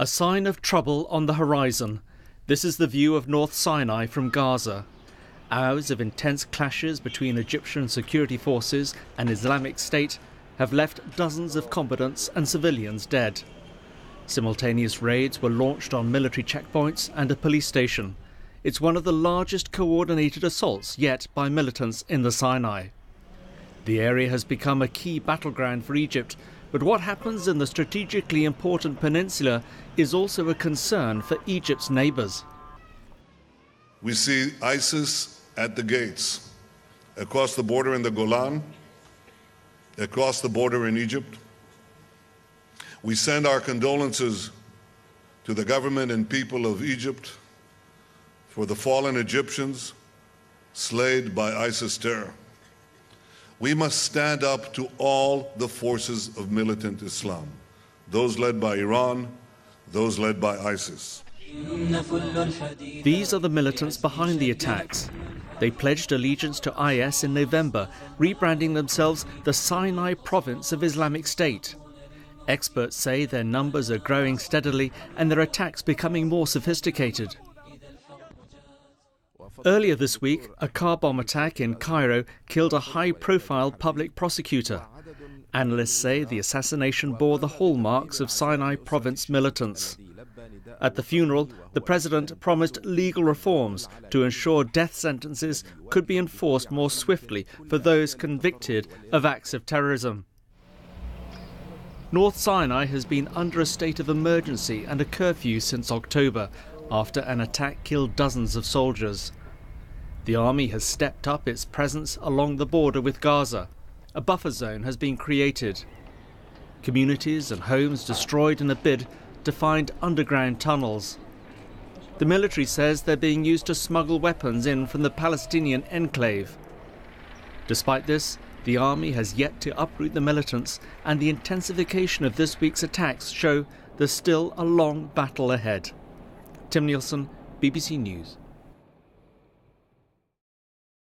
A sign of trouble on the horizon. This is the view of North Sinai from Gaza. Hours of intense clashes between Egyptian security forces and Islamic State have left dozens of combatants and civilians dead. Simultaneous raids were launched on military checkpoints and a police station. It's one of the largest coordinated assaults yet by militants in the Sinai. The area has become a key battleground for Egypt, but what happens in the strategically important peninsula is also a concern for Egypt's neighbours. We see ISIS at the gates, across the border in the Golan, across the border in Egypt. We send our condolences to the government and people of Egypt for the fallen Egyptians slayed by ISIS terror. We must stand up to all the forces of militant Islam, those led by Iran, those led by ISIS. These are the militants behind the attacks. They pledged allegiance to IS in November, rebranding themselves the Sinai province of Islamic State. Experts say their numbers are growing steadily and their attacks becoming more sophisticated. Earlier this week, a car bomb attack in Cairo killed a high-profile public prosecutor. Analysts say the assassination bore the hallmarks of Sinai province militants. At the funeral, the president promised legal reforms to ensure death sentences could be enforced more swiftly for those convicted of acts of terrorism. North Sinai has been under a state of emergency and a curfew since October, after an attack killed dozens of soldiers. The army has stepped up its presence along the border with Gaza. A buffer zone has been created. Communities and homes destroyed in a bid to find underground tunnels. The military says they're being used to smuggle weapons in from the Palestinian enclave. Despite this, the army has yet to uproot the militants, and the intensification of this week's attacks show there's still a long battle ahead. Tim Nielsen, BBC News.